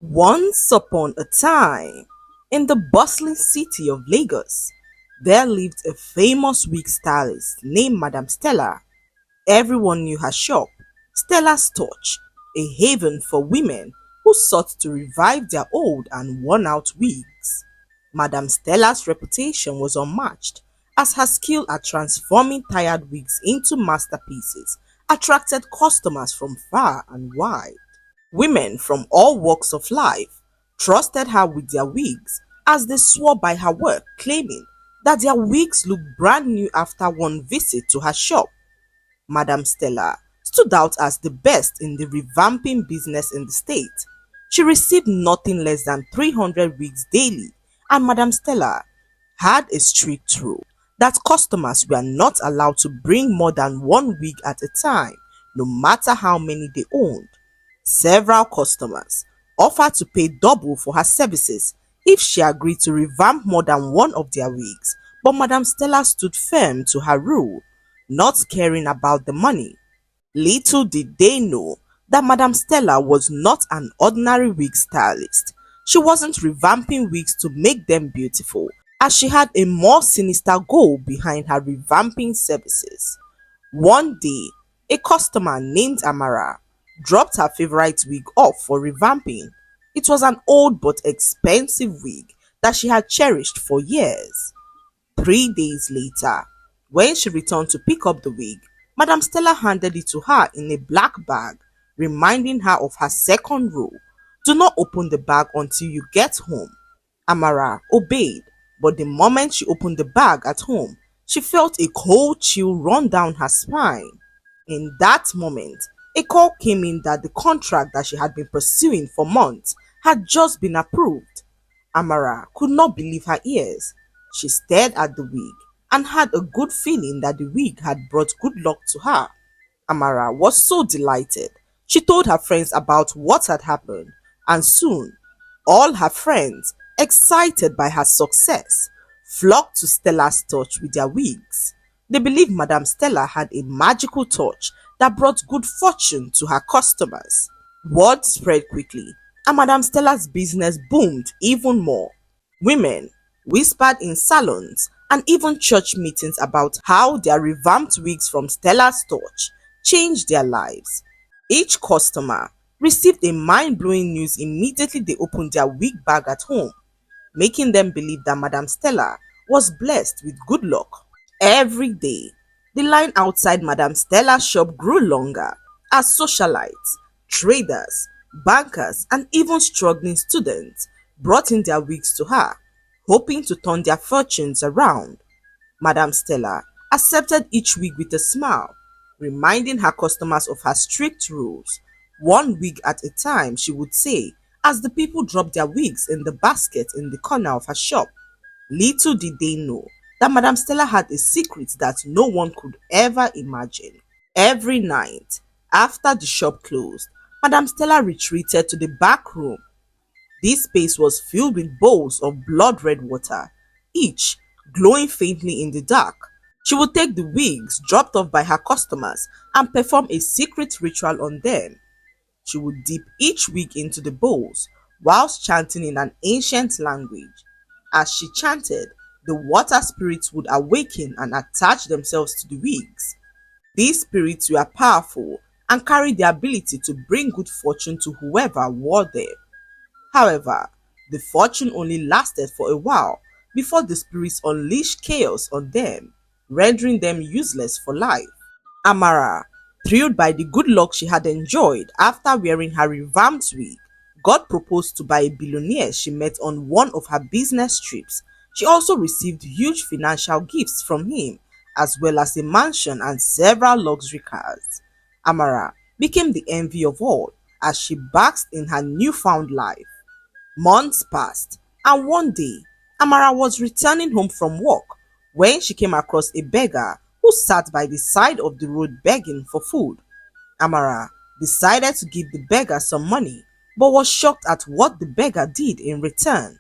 Once upon a time, in the bustling city of Lagos, there lived a famous wig stylist named Madame Stella. Everyone knew her shop, Stella's Touch, a haven for women who sought to revive their old and worn out wigs. Madame Stella's reputation was unmatched, as her skill at transforming tired wigs into masterpieces attracted customers from far and wide. Women from all walks of life trusted her with their wigs as they swore by her work, claiming that their wigs looked brand new after one visit to her shop. Madame Stella stood out as the best in the revamping business in the state. She received nothing less than 300 wigs daily, and Madame Stella had a strict rule that customers were not allowed to bring more than one wig at a time, no matter how many they owned. Several customers offered to pay double for her services if she agreed to revamp more than one of their wigs, but Madame Stella stood firm to her rule, not caring about the money. Little did they know that Madame Stella was not an ordinary wig stylist. She wasn't revamping wigs to make them beautiful, as she had a more sinister goal behind her revamping services. One day, a customer named Amara dropped her favorite wig off for revamping. It was an old but expensive wig that she had cherished for years. 3 days later, when she returned to pick up the wig, Madame Stella handed it to her in a black bag, reminding her of her second rule: do not open the bag until you get home. Amara obeyed, but the moment she opened the bag at home, she felt a cold chill run down her spine. In that moment, a call came in that the contract that she had been pursuing for months had just been approved. Amara could not believe her ears. She stared at the wig and had a good feeling that the wig had brought good luck to her. Amara was so delighted. She told her friends about what had happened, and soon all her friends, excited by her success, flocked to Stella's Touch with their wigs. They believed Madame Stella had a magical touch that brought good fortune to her customers. Word spread quickly, and Madame Stella's business boomed even more. Women whispered in salons and even church meetings about how their revamped wigs from Stella's Touch changed their lives. Each customer received a mind-blowing news immediately they opened their wig bag at home, making them believe that Madame Stella was blessed with good luck. Every day, the line outside Madame Stella's shop grew longer as socialites, traders, bankers, and even struggling students brought in their wigs to her, hoping to turn their fortunes around. Madame Stella accepted each wig with a smile, reminding her customers of her strict rules. One wig at a time, she would say, as the people dropped their wigs in the basket in the corner of her shop. Little did they know that Madame Stella had a secret that no one could ever imagine. Every night, after the shop closed, Madame Stella retreated to the back room. This space was filled with bowls of blood red water, each glowing faintly in the dark. She would take the wigs dropped off by her customers and perform a secret ritual on them. She would dip each wig into the bowls whilst chanting in an ancient language. As she chanted, the water spirits would awaken and attach themselves to the wigs. These spirits were powerful and carried the ability to bring good fortune to whoever wore them. However, the fortune only lasted for a while before the spirits unleashed chaos on them, rendering them useless for life. Amara, thrilled by the good luck she had enjoyed after wearing her revamped wig, got proposed to by a billionaire she met on one of her business trips. She also received huge financial gifts from him, as well as a mansion and several luxury cars. Amara became the envy of all as she basked in her newfound life. Months passed, and one day, Amara was returning home from work when she came across a beggar who sat by the side of the road begging for food. Amara decided to give the beggar some money, but was shocked at what the beggar did in return.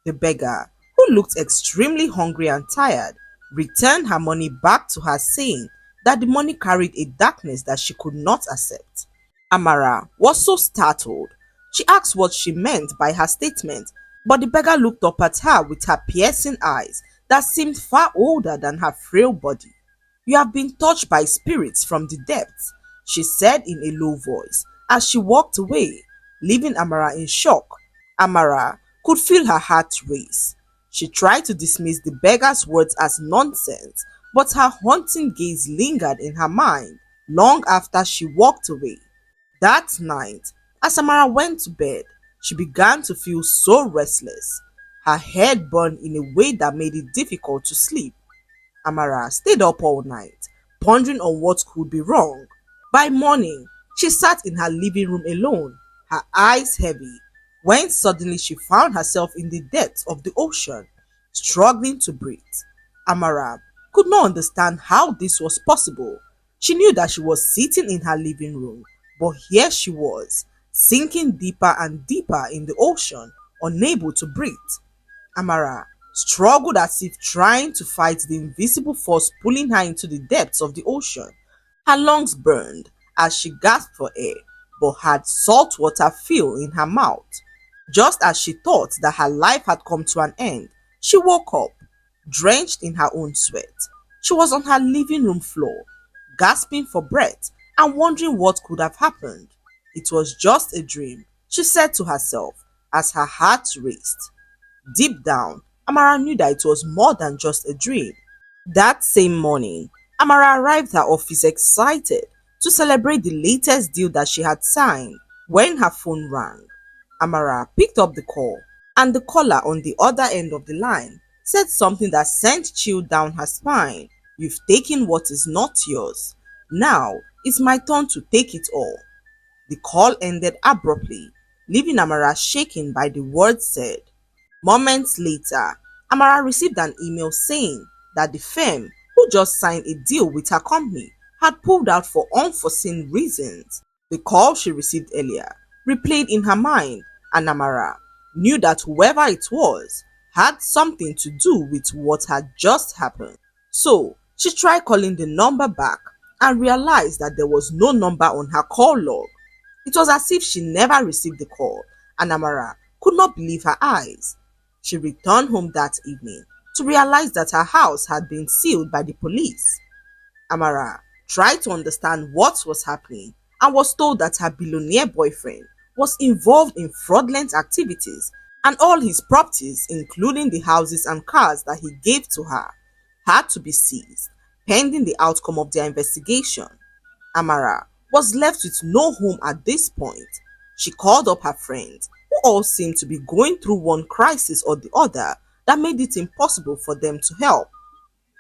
The beggar, who looked extremely hungry and tired, returned her money back to her, saying that the money carried a darkness that she could not accept. Amara was so startled. She asked what she meant by her statement, but the beggar looked up at her with her piercing eyes that seemed far older than her frail body. "You have been touched by spirits from the depths," she said in a low voice as she walked away, leaving Amara in shock. Amara could feel her heart race. She tried to dismiss the beggar's words as nonsense, but her haunting gaze lingered in her mind long after she walked away. That night, as Amara went to bed, she began to feel so restless. Her head burned in a way that made it difficult to sleep. Amara stayed up all night, pondering on what could be wrong. By morning, she sat in her living room alone, her eyes heavy, when suddenly she found herself in the depths of the ocean, struggling to breathe. Amara could not understand how this was possible. She knew that she was sitting in her living room, but here she was, sinking deeper and deeper in the ocean, unable to breathe. Amara struggled as if trying to fight the invisible force pulling her into the depths of the ocean. Her lungs burned as she gasped for air, but had salt water fill in her mouth. Just as she thought that her life had come to an end, she woke up, drenched in her own sweat. She was on her living room floor, gasping for breath and wondering what could have happened. It was just a dream, she said to herself as her heart raced. Deep down, Amara knew that it was more than just a dream. That same morning, Amara arrived at her office excited to celebrate the latest deal that she had signed when her phone rang. Amara picked up the call, and the caller on the other end of the line said something that sent chill down her spine. "You've taken what is not yours. Now it's my turn to take it all." The call ended abruptly, leaving Amara shaken by the words said. Moments later, Amara received an email saying that the firm who just signed a deal with her company had pulled out for unforeseen reasons. The call she received earlier replayed in her mind, and Amara knew that whoever it was had something to do with what had just happened. So she tried calling the number back and realized that there was no number on her call log. It was as if she never received the call, and Amara could not believe her eyes. She returned home that evening to realize that her house had been sealed by the police. Amara tried to understand what was happening and was told that her billionaire boyfriend was involved in fraudulent activities and all his properties, including the houses and cars that he gave to her, had to be seized pending the outcome of their investigation. Amara was left with no home at this point. She called up her friends, who all seemed to be going through one crisis or the other that made it impossible for them to help.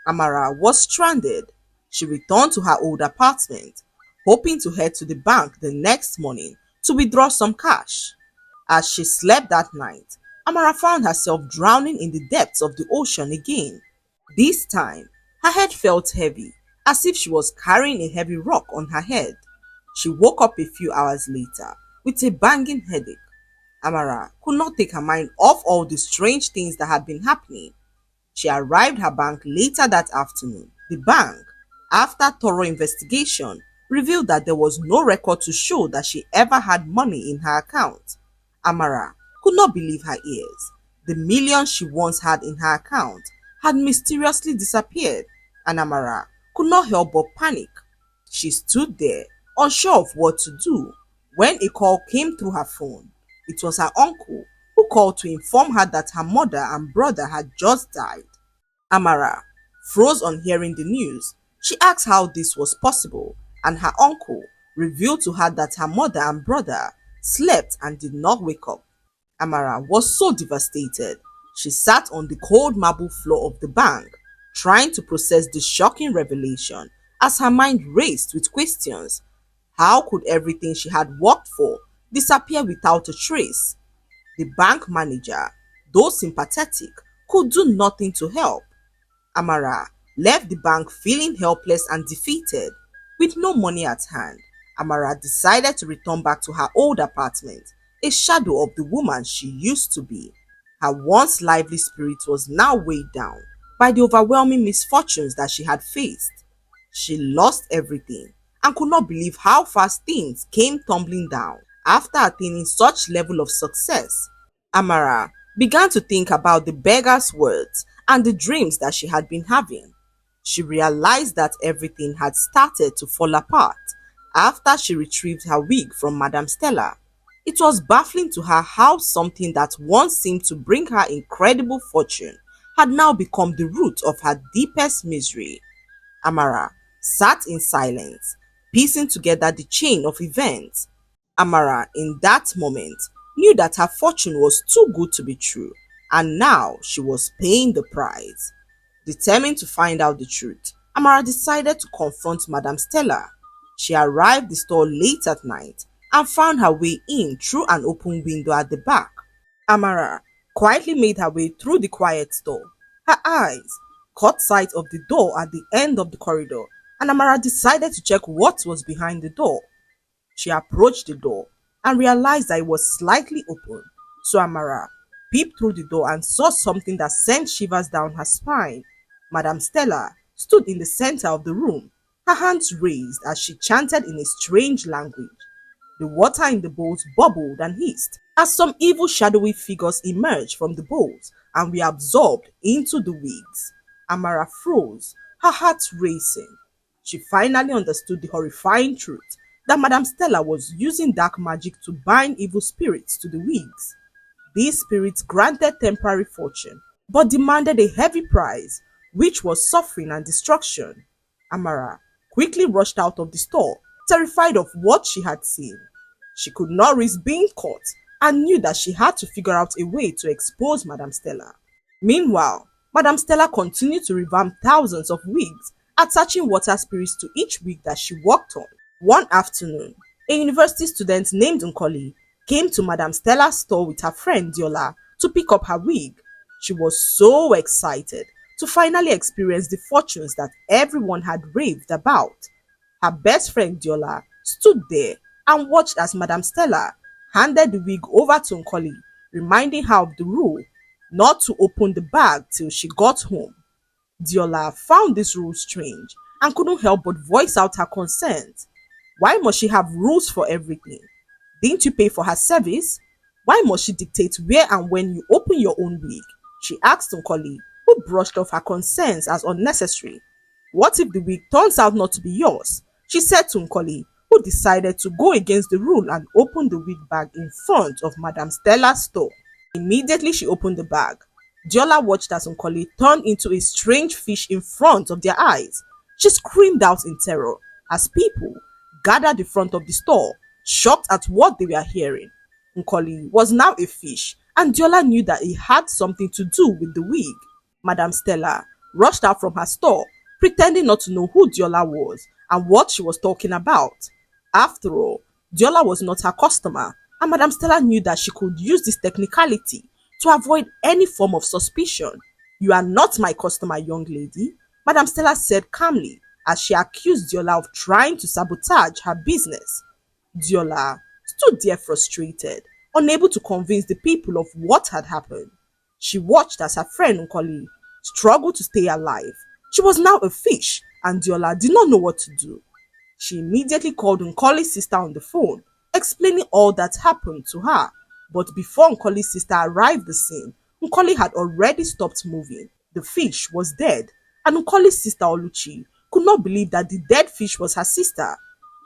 Amara was stranded. She returned to her old apartment, hoping to head to the bank the next morning to withdraw some cash. As she slept that night, Amara found herself drowning in the depths of the ocean again. This time, her head felt heavy, as if she was carrying a heavy rock on her head. She woke up a few hours later with a banging headache. Amara could not take her mind off all the strange things that had been happening. She arrived at her bank later that afternoon. The bank, after thorough investigation, revealed that there was no record to show that she ever had money in her account. Amara could not believe her ears. The millions she once had in her account had mysteriously disappeared, and Amara could not help but panic. She stood there, unsure of what to do, when a call came through her phone. It was her uncle, who called to inform her that her mother and brother had just died. Amara froze on hearing the news. She asked how this was possible, and her uncle revealed to her that her mother and brother slept and did not wake up. Amara was so devastated. She sat on the cold marble floor of the bank, trying to process the shocking revelation as her mind raced with questions. How could everything she had worked for disappear without a trace? The bank manager, though sympathetic, could do nothing to help. Amara left the bank feeling helpless and defeated. With no money at hand, Amara decided to return back to her old apartment, a shadow of the woman she used to be. Her once lively spirit was now weighed down by the overwhelming misfortunes that she had faced. She lost everything and could not believe how fast things came tumbling down. After attaining such level of success, Amara began to think about the beggar's words and the dreams that she had been having. She realized that everything had started to fall apart after she retrieved her wig from Madame Stella. It was baffling to her how something that once seemed to bring her incredible fortune had now become the root of her deepest misery. Amara sat in silence, piecing together the chain of events. Amara, in that moment, knew that her fortune was too good to be true, and now she was paying the price. Determined to find out the truth, Amara decided to confront Madame Stella. She arrived at the store late at night and found her way in through an open window at the back. Amara quietly made her way through the quiet store. Her eyes caught sight of the door at the end of the corridor, and Amara decided to check what was behind the door. She approached the door and realized that it was slightly open, so Amara peeped through the door and saw something that sent shivers down her spine. Madame Stella stood in the center of the room, her hands raised as she chanted in a strange language. The water in the bowls bubbled and hissed as some evil shadowy figures emerged from the bowls and were absorbed into the wigs. Amara froze, her heart racing. She finally understood the horrifying truth that Madame Stella was using dark magic to bind evil spirits to the wigs. These spirits granted temporary fortune, but demanded a heavy price, which was suffering and destruction. Amara quickly rushed out of the store, terrified of what she had seen. She could not risk being caught and knew that she had to figure out a way to expose Madame Stella. Meanwhile, Madame Stella continued to revamp thousands of wigs, attaching water spirits to each wig that she worked on. One afternoon, a university student named Nkoli came to Madame Stella's store with her friend Diola to pick up her wig. She was so excited to finally experience the fortunes that everyone had raved about. Her best friend Diola stood there and watched as Madame Stella handed the wig over to Nkoli, reminding her of the rule not to open the bag till she got home. Diola found this rule strange and couldn't help but voice out her concerns. Why must she have rules for everything? Didn't you pay for her service? Why must she dictate where and when you open your own wig? She asked Nkoli, who brushed off her concerns as unnecessary. What if the wig turns out not to be yours? She said to Nkoli, who decided to go against the rule and open the wig bag in front of Madame Stella's store. Immediately she opened the bag. Diola watched as Nkoli turned into a strange fish in front of their eyes. She screamed out in terror as people gathered in front of the store, shocked at what they were hearing. Nkoli was now a fish, and Diola knew that it had something to do with the wig. Madame Stella rushed out from her store, pretending not to know who Diola was and what she was talking about. After all, Diola was not her customer, and Madame Stella knew that she could use this technicality to avoid any form of suspicion. You are not my customer, young lady, Madame Stella said calmly as she accused Diola of trying to sabotage her business. Diola stood there frustrated, unable to convince the people of what had happened. She watched as her friend Nkoli struggled to stay alive. She was now a fish, and Diola did not know what to do. She immediately called Nkoli's sister on the phone, explaining all that happened to her. But before Nkoli's sister arrived at the scene, Nkoli had already stopped moving. The fish was dead, and Nkoli's sister Oluchi could not believe that the dead fish was her sister.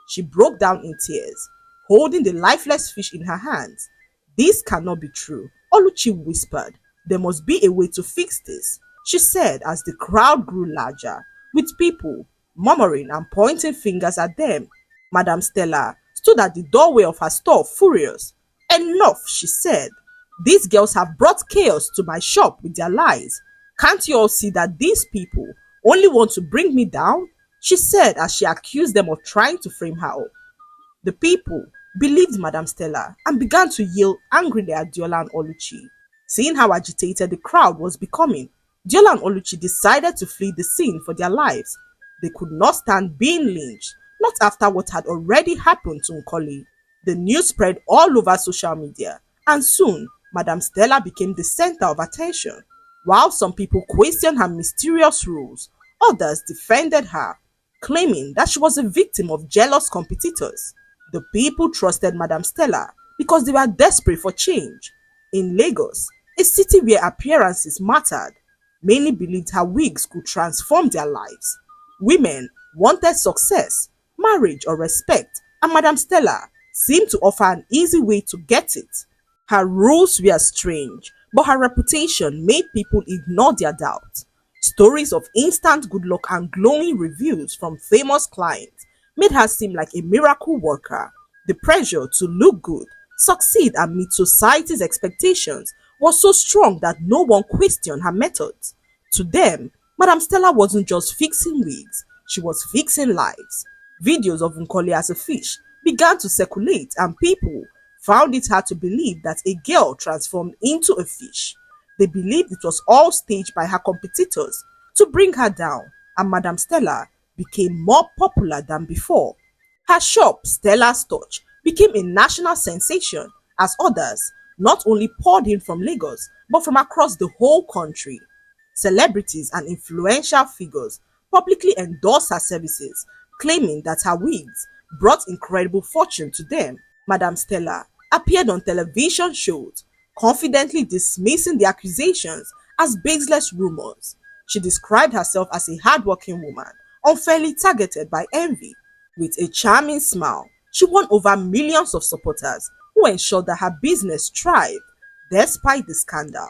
She broke down in tears, holding the lifeless fish in her hands. This cannot be true, Oluchi whispered. There must be a way to fix this, she said as the crowd grew larger, with people murmuring and pointing fingers at them. Madame Stella stood at the doorway of her store furious. Enough, she said. These girls have brought chaos to my shop with their lies. Can't you all see that these people only want to bring me down? She said as she accused them of trying to frame her up. The people believed Madame Stella and began to yell angrily at Diola and Oluchi. Seeing how agitated the crowd was becoming, Diola and Oluchi decided to flee the scene for their lives. They could not stand being lynched, not after what had already happened to Nkoli. The news spread all over social media, and soon Madame Stella became the center of attention. While some people questioned her mysterious rules, others defended her, claiming that she was a victim of jealous competitors. The people trusted Madam Stella because they were desperate for change. In Lagos, a city where appearances mattered, many believed her wigs could transform their lives. Women wanted success, marriage, or respect, and Madam Stella seemed to offer an easy way to get it. Her rules were strange, but her reputation made people ignore their doubts. Stories of instant good luck and glowing reviews from famous clients made her seem like a miracle worker. The pressure to look good, succeed, and meet society's expectations was so strong that no one questioned her methods. To them, Madam Stella wasn't just fixing wigs, she was fixing lives. Videos of Nkoli as a fish began to circulate, and people found it hard to believe that a girl transformed into a fish. They believed it was all staged by her competitors to bring her down, and Madam Stella became more popular than before. Her shop, Stella's Touch, became a national sensation as others not only poured in from Lagos but from across the whole country. Celebrities and influential figures publicly endorsed her services, claiming that her wigs brought incredible fortune to them. Madam Stella appeared on television shows, confidently dismissing the accusations as baseless rumors. She described herself as a hardworking woman, unfairly targeted by envy. With a charming smile, she won over millions of supporters who ensured that her business thrived despite the scandal.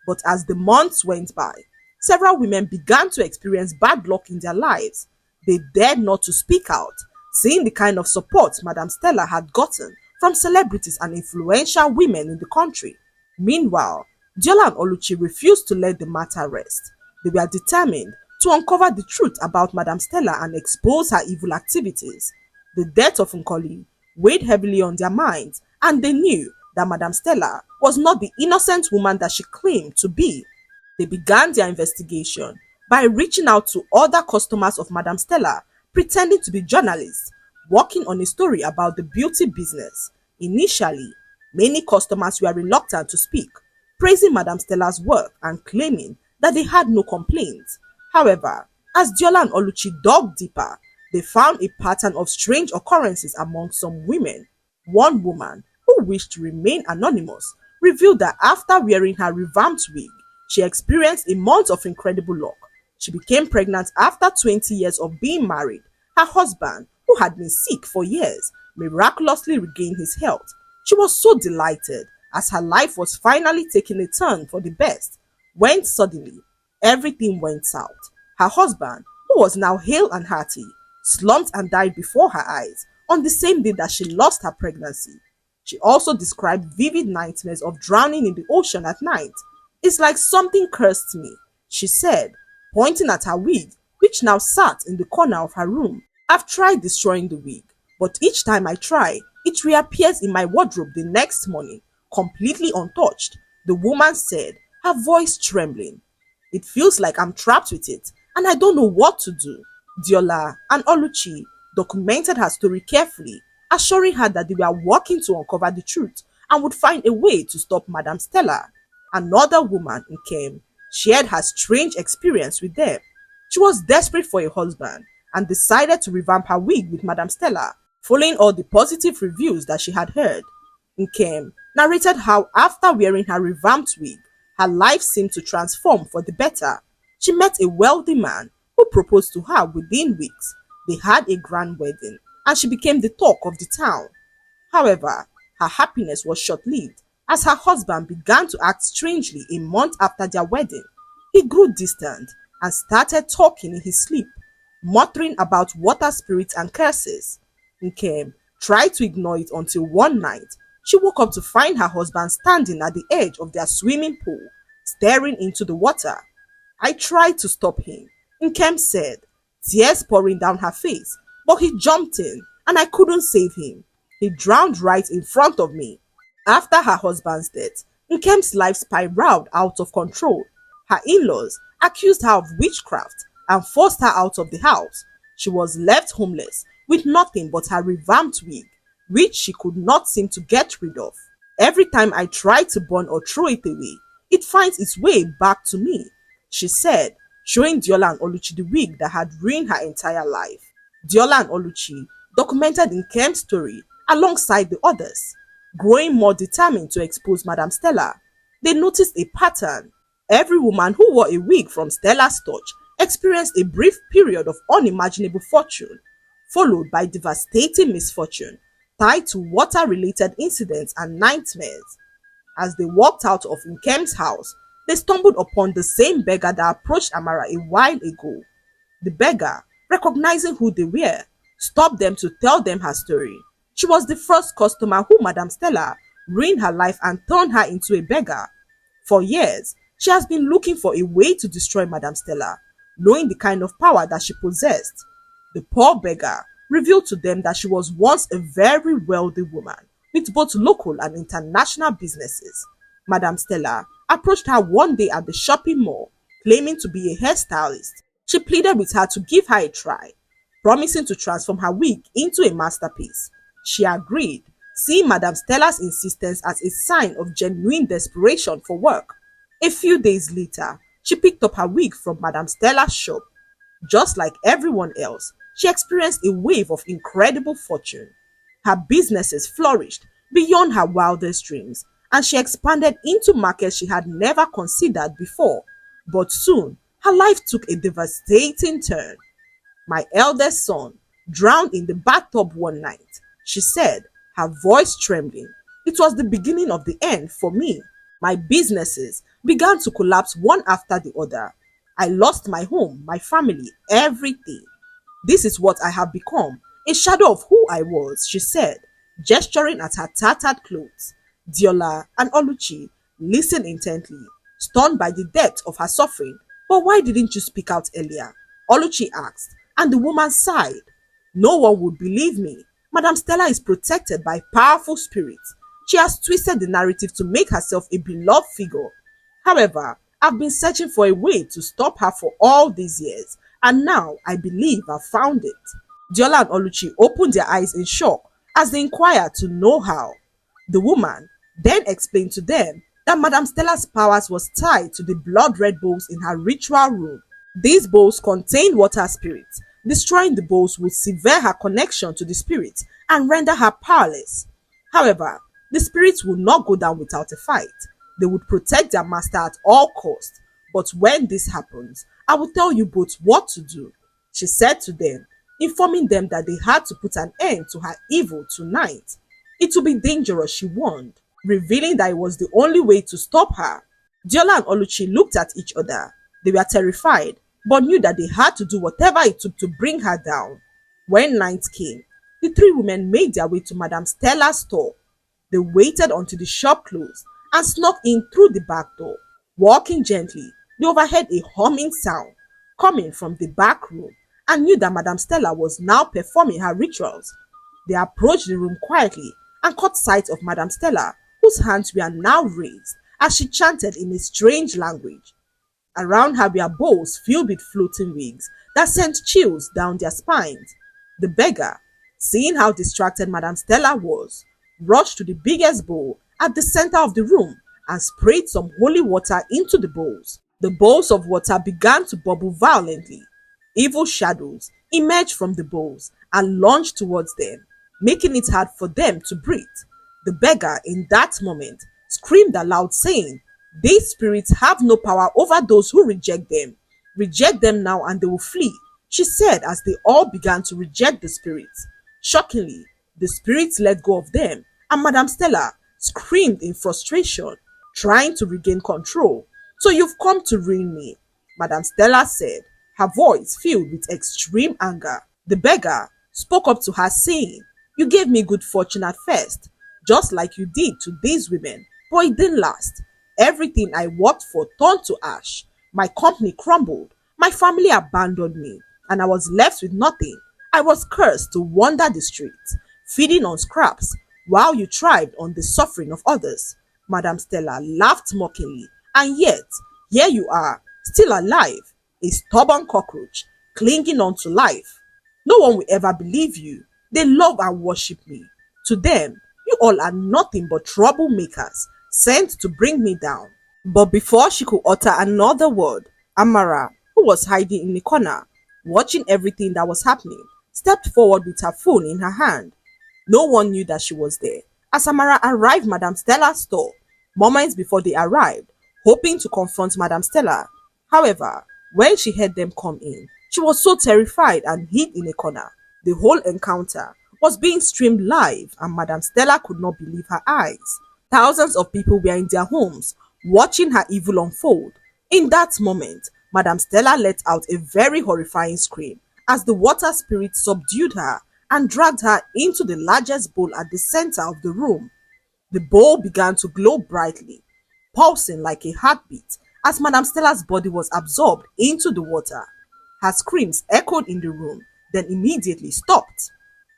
But as the months went by, several women began to experience bad luck in their lives. They dared not to speak out, seeing the kind of support Madam Stella had gotten from celebrities and influential women in the country. Meanwhile, Diola and Oluchi refused to let the matter rest. They were determined to uncover the truth about Madam Stella and expose her evil activities. The death of Nkoli weighed heavily on their minds, and they knew that Madam Stella was not the innocent woman that she claimed to be. They began their investigation by reaching out to other customers of Madam Stella, pretending to be journalists, working on a story about the beauty business. Initially, many customers were reluctant to speak, praising Madam Stella's work and claiming that they had no complaints. However, as Diola and Oluchi dug deeper, they found a pattern of strange occurrences among some women. One woman, who wished to remain anonymous, revealed that after wearing her revamped wig, she experienced a month of incredible luck. She became pregnant after 20 years of being married. Her husband, who had been sick for years, miraculously regained his health. She was so delighted as her life was finally taking a turn for the best, when suddenly everything went south. Her husband, who was now hale and hearty, slumped and died before her eyes on the same day that she lost her pregnancy. She also described vivid nightmares of drowning in the ocean at night. "It's like something cursed me," she said, pointing at her wig, which now sat in the corner of her room. "I've tried destroying the wig, but each time I try, it reappears in my wardrobe the next morning, completely untouched," the woman said, her voice trembling. "It feels like I'm trapped with it, and I don't know what to do." Diola and Oluchi documented her story carefully, assuring her that they were working to uncover the truth and would find a way to stop Madam Stella. Another woman, Nkem, shared her strange experience with them. She was desperate for a husband and decided to revamp her wig with Madam Stella, following all the positive reviews that she had heard. Nkem narrated how after wearing her revamped wig, her life seemed to transform for the better. She met a wealthy man who proposed to her within weeks. They had a grand wedding, and she became the talk of the town. However, her happiness was short-lived as her husband began to act strangely a month after their wedding. He grew distant and started talking in his sleep, muttering about water spirits and curses. Nkem tried to ignore it until one night she woke up to find her husband standing at the edge of their swimming pool, staring into the water. "I tried to stop him," Nkem said, tears pouring down her face, "but he jumped in and I couldn't save him. He drowned right in front of me." After her husband's death, Nkem's life spiraled out of control. Her in-laws accused her of witchcraft and forced her out of the house. She was left homeless with nothing but her revamped wig, which she could not seem to get rid of. "Every time I try to burn or throw it away, it finds its way back to me," she said, showing Diola and Oluchi the wig that had ruined her entire life. Diola and Oluchi documented Nkem's story alongside the others. Growing more determined to expose Madame Stella, they noticed a pattern. Every woman who wore a wig from Stella's touch experienced a brief period of unimaginable fortune, followed by devastating misfortune tied to water-related incidents and nightmares. As they walked out of Nkem's house, they stumbled upon the same beggar that approached Amara a while ago. The beggar, recognizing who they were, stopped them to tell them her story. She was the first customer who Madame Stella ruined her life and turned her into a beggar. For years, she has been looking for a way to destroy Madame Stella, knowing the kind of power that she possessed. The poor beggar revealed to them that she was once a very wealthy woman with both local and international businesses. Madame Stella approached her one day at the shopping mall, claiming to be a hairstylist. She pleaded with her to give her a try, promising to transform her wig into a masterpiece. She agreed, seeing Madame Stella's insistence as a sign of genuine desperation for work. A few days later, she picked up her wig from Madame Stella's shop. Just like everyone else, she experienced a wave of incredible fortune. Her businesses flourished beyond her wildest dreams, and she expanded into markets she had never considered before. But soon, her life took a devastating turn. "My eldest son drowned in the bathtub one night," she said, her voice trembling. "It was the beginning of the end for me. My businesses began to collapse one after the other. I lost my home, my family, everything. This is what I have become, a shadow of who I was," she said, gesturing at her tattered clothes. Diola and Oluchi listened intently, stunned by the depth of her suffering. "But why didn't you speak out earlier?" Oluchi asked, and the woman sighed. "No one would believe me. Madame Stella is protected by powerful spirits. She has twisted the narrative to make herself a beloved figure. However, I've been searching for a way to stop her for all these years, and now I believe I've found it." Diola and Oluchi opened their eyes in shock as they inquired to know how. The woman then explained to them that Madame Stella's powers was tied to the blood red bowls in her ritual room. These bowls contained water spirits. Destroying the bowls would sever her connection to the spirits and render her powerless. However, the spirits would not go down without a fight. They would protect their master at all costs. "But when this happens, I will tell you both what to do," she said to them, informing them that they had to put an end to her evil tonight. "It will be dangerous," she warned, revealing that it was the only way to stop her. Diola and Oluchi looked at each other. They were terrified, but knew that they had to do whatever it took to bring her down. When night came, the three women made their way to Madame Stella's store. They waited until the shop closed and snuck in through the back door. Walking gently, they overheard a humming sound coming from the back room and knew that Madame Stella was now performing her rituals. They approached the room quietly and caught sight of Madame Stella, whose hands were now raised as she chanted in a strange language. Around her were bowls filled with floating wigs that sent chills down their spines. The beggar, seeing how distracted Madame Stella was, rushed to the biggest bowl at the center of the room and sprayed some holy water into the bowls. The bowls of water began to bubble violently. Evil shadows emerged from the bowls and launched towards them, making it hard for them to breathe. The beggar, in that moment, screamed aloud, saying, "These spirits have no power over those who reject them. Reject them now and they will flee," she said as they all began to reject the spirits. Shockingly, the spirits let go of them, and Madame Stella screamed in frustration, trying to regain control. "So you've come to ruin me," Madame Stella said, her voice filled with extreme anger. The beggar spoke up to her, saying, "You gave me good fortune at first, just like you did to these women, but it didn't last. Everything I worked for turned to ash. My company crumbled, my family abandoned me, and I was left with nothing. I was cursed to wander the streets, feeding on scraps, while you thrived on the suffering of others." Madame Stella laughed mockingly, "And yet, here you are, still alive, a stubborn cockroach, clinging on to life. No one will ever believe you. They love and worship me. To them, you all are nothing but troublemakers, sent to bring me down." But before she could utter another word, Amara, who was hiding in the corner, watching everything that was happening, stepped forward with her phone in her hand. No one knew that she was there. As Amara arrived Madame Stella's store, moments before they arrived, hoping to confront Madame Stella. However, when she heard them come in, she was so terrified and hid in a corner. The whole encounter was being streamed live and Madame Stella could not believe her eyes. Thousands of people were in their homes watching her evil unfold. In that moment, Madame Stella let out a very horrifying scream as the water spirit subdued her and dragged her into the largest bowl at the center of the room. The bowl began to glow brightly, pulsing like a heartbeat as Madame Stella's body was absorbed into the water. Her screams echoed in the room, then immediately stopped.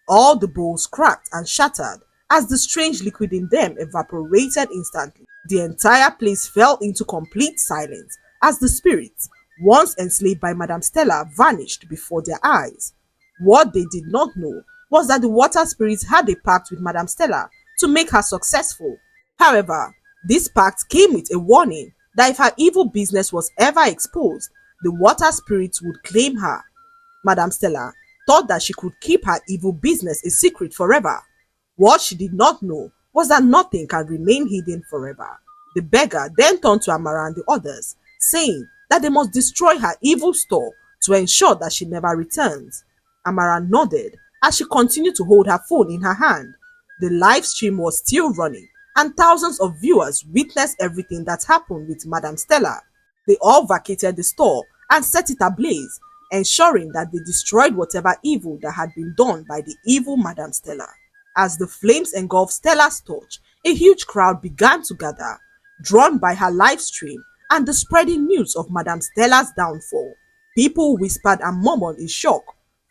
All the bowls cracked and shattered as the strange liquid in them evaporated instantly. The entire place fell into complete silence as the spirits, once enslaved by Madame Stella, vanished before their eyes. What they did not know was that the water spirits had a pact with Madame Stella to make her successful. However, this pact came with a warning that if her evil business was ever exposed, the water spirits would claim her. Madame Stella thought that she could keep her evil business a secret forever. What she did not know was that nothing can remain hidden forever. The beggar then turned to Amara and the others, saying that they must destroy her evil store to ensure that she never returns. Amara nodded as she continued to hold her phone in her hand. The live stream was still running and thousands of viewers witnessed everything that happened with Madame Stella. They all vacated the store and set it ablaze, ensuring that they destroyed whatever evil that had been done by the evil Madame Stella. As the flames engulfed Stella's torch, a huge crowd began to gather, drawn by her live stream and the spreading news of Madame Stella's downfall. People whispered and murmured in shock,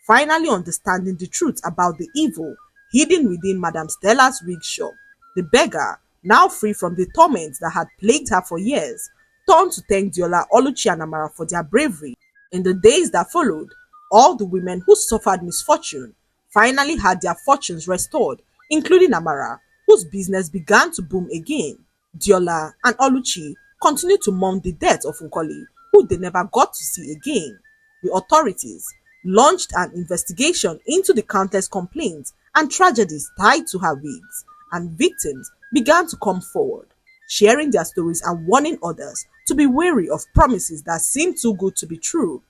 finally understanding the truth about the evil hidden within Madame Stella's wig shop. The beggar, now free from the torments that had plagued her for years, turned to thank Diola, Oluchi and Amara for their bravery. In the days that followed, all the women who suffered misfortune finally had their fortunes restored, including Amara, whose business began to boom again. Diola and Oluchi continued to mourn the death of Nkoli, who they never got to see again. The authorities launched an investigation into the countless complaints and tragedies tied to her wigs, and victims began to come forward, sharing their stories and warning others to be wary of promises that seemed too good to be true.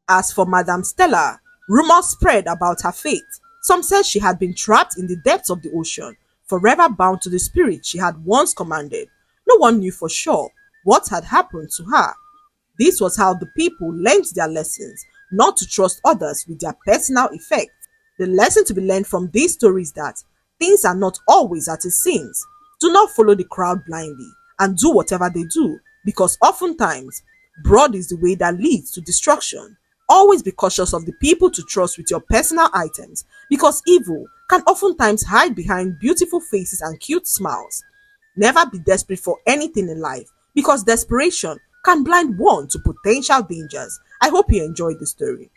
As for Madame Stella, rumors spread about her fate. Some said she had been trapped in the depths of the ocean, forever bound to the spirit she had once commanded. No one knew for sure what had happened to her. This was how the people learned their lessons, not to trust others with their personal effects. The lesson to be learned from these stories is that things are not always as it seems. Do not follow the crowd blindly and do whatever they do, because oftentimes, broad is the way that leads to destruction. Always be cautious of the people to trust with your personal items, because evil can oftentimes hide behind beautiful faces and cute smiles. Never be desperate for anything in life, because desperation can blind one to potential dangers. I hope you enjoyed the story.